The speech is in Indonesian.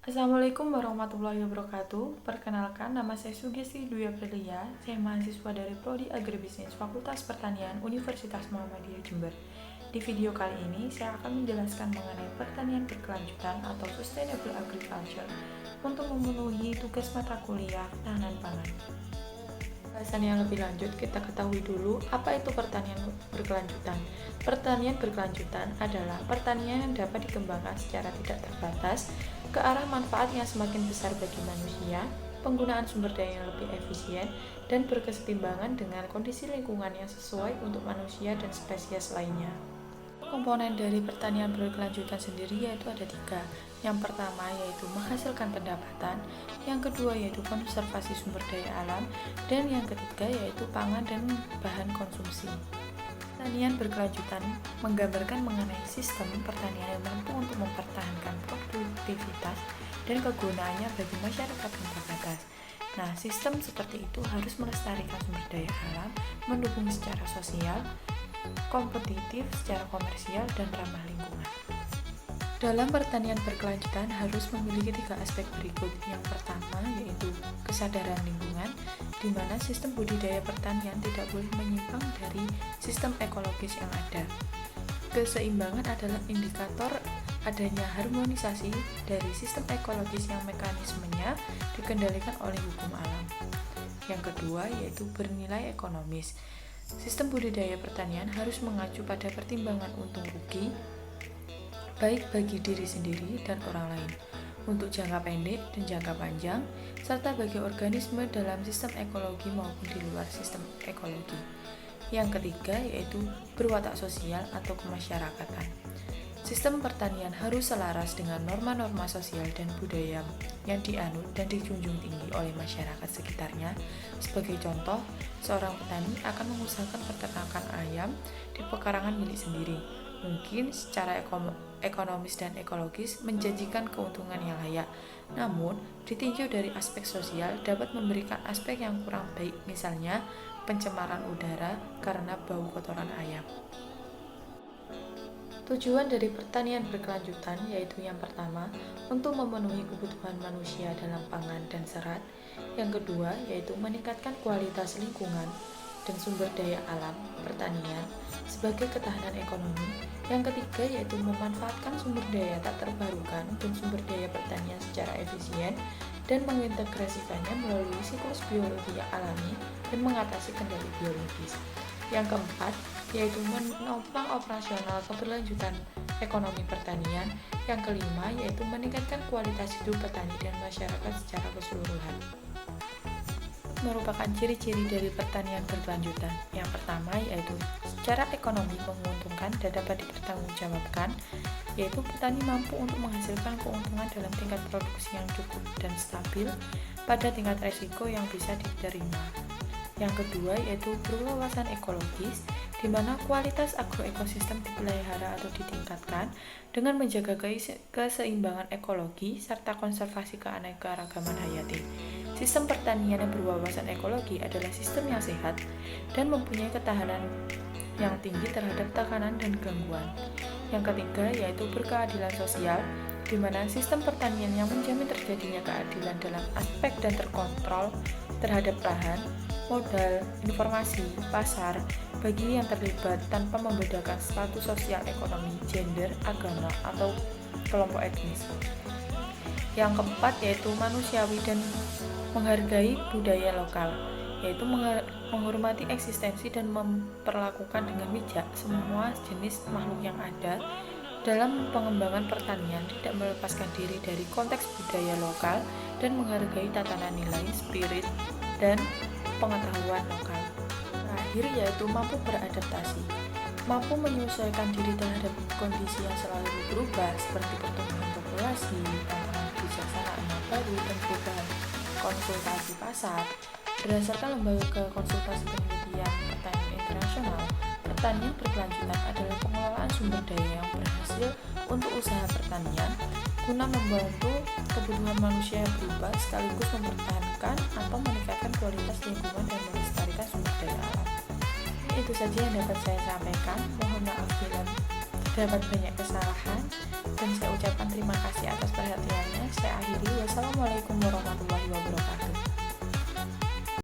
Assalamualaikum warahmatullahi wabarakatuh. Perkenalkan, nama saya Sugesti Dwi Aprilia. Saya mahasiswa dari Prodi Agribisnis Fakultas Pertanian Universitas Muhammadiyah Jember. Di video kali ini, saya akan menjelaskan mengenai pertanian berkelanjutan atau Sustainable Agriculture untuk memenuhi tugas mata kuliah ketahanan pangan. Bahasan yang lebih lanjut, kita ketahui dulu apa itu pertanian berkelanjutan. Pertanian berkelanjutan adalah pertanian yang dapat dikembangkan secara tidak terbatas ke arah manfaat yang semakin besar bagi manusia, penggunaan sumber daya yang lebih efisien, dan berkesetimbangan dengan kondisi lingkungan yang sesuai untuk manusia dan spesies lainnya. Komponen dari pertanian berkelanjutan sendiri yaitu ada 3. Yang pertama yaitu menghasilkan pendapatan, yang kedua yaitu konservasi sumber daya alam, dan yang ketiga yaitu pangan dan bahan konsumsi. Pertanian berkelanjutan menggambarkan mengenai sistem pertanian yang mampu untuk mempertahankan produktivitas dan kegunaannya bagi masyarakat yang terbatas. Nah, sistem seperti itu harus melestarikan sumber daya alam, mendukung secara sosial, kompetitif secara komersial, dan ramah lingkungan. Dalam pertanian berkelanjutan harus memiliki 3 aspek berikut. Yang pertama yaitu kesadaran lingkungan, di mana sistem budidaya pertanian tidak boleh menyimpang dari sistem ekologis yang ada. Keseimbangan adalah indikator adanya harmonisasi dari sistem ekologis yang mekanismenya dikendalikan oleh hukum alam. Yang kedua yaitu bernilai ekonomis. Sistem budidaya pertanian harus mengacu pada pertimbangan untung rugi, baik bagi diri sendiri dan orang lain, untuk jangka pendek dan jangka panjang, serta bagi organisme dalam sistem ekologi maupun di luar sistem ekologi. Yang ketiga yaitu berwatak sosial atau kemasyarakatan. Sistem pertanian harus selaras dengan norma-norma sosial dan budaya yang dianut dan dijunjung tinggi oleh masyarakat sekitarnya. Sebagai contoh, seorang petani akan mengusahakan peternakan ayam di pekarangan milik sendiri. Mungkin secara ekonomis dan ekologis menjanjikan keuntungan yang layak, namun ditinjau dari aspek sosial dapat memberikan aspek yang kurang baik, misalnya pencemaran udara karena bau kotoran ayam. Tujuan dari pertanian berkelanjutan yaitu yang pertama, untuk memenuhi kebutuhan manusia dalam pangan dan serat. Yang kedua, yaitu meningkatkan kualitas lingkungan dan sumber daya alam pertanian sebagai ketahanan ekonomi. Yang ketiga, yaitu memanfaatkan sumber daya tak terbarukan dan sumber daya pertanian secara efisien dan mengintegrasikannya melalui siklus biologi yang alami dan mengatasi kendali biologis. Yang keempat, yaitu menopang operasional keberlanjutan ekonomi pertanian. Yang kelima, yaitu meningkatkan kualitas hidup petani dan masyarakat secara keseluruhan. Merupakan ciri-ciri dari pertanian berkelanjutan. Yang pertama yaitu secara ekonomi menguntungkan dan dapat dipertanggungjawabkan, yaitu petani mampu untuk menghasilkan keuntungan dalam tingkat produksi yang cukup dan stabil pada tingkat resiko yang bisa diterima. Yang kedua yaitu berwawasan ekologis, di mana kualitas agroekosistem dipelihara atau ditingkatkan dengan menjaga keseimbangan ekologi serta konservasi keanekaragaman hayati. Sistem pertanian yang berwawasan ekologi adalah sistem yang sehat dan mempunyai ketahanan yang tinggi terhadap tekanan dan gangguan. Yang ketiga yaitu berkeadilan sosial, di mana sistem pertanian yang menjamin terjadinya keadilan dalam aspek dan terkontrol terhadap lahan, modal, informasi, pasar, bagi yang terlibat tanpa membedakan status sosial ekonomi, gender, agama, atau kelompok etnis. Yang keempat yaitu manusiawi dan menghargai budaya lokal, yaitu menghormati eksistensi dan memperlakukan dengan bijak semua jenis makhluk yang ada dalam pengembangan pertanian, tidak melepaskan diri dari konteks budaya lokal dan menghargai tatanan nilai, spirit, dan pengetahuan lokal. Terakhir yaitu mampu beradaptasi, mampu menyesuaikan diri terhadap kondisi yang selalu berubah seperti pertumbuhan populasi, tantangan kebijaksanaan yang baru, dan perubahan konsultasi pasar. Berdasarkan lembaga konsultasi penelitian pertanian internasional, pertanian berkelanjutan adalah pengelolaan sumber daya yang berhasil untuk usaha pertanian guna membantu kebutuhan manusia yang berubah sekaligus mempertahankan atau meningkatkan kualitas lingkungan dan melestarikan sumber daya alam. Itu saja yang dapat saya sampaikan. Mohon maaf bila terdapat banyak kesalahan dan saya ucapkan terima kasih atas perhatiannya. Saya akhiri Wassalamualaikum warahmatullahi wabarakatuh.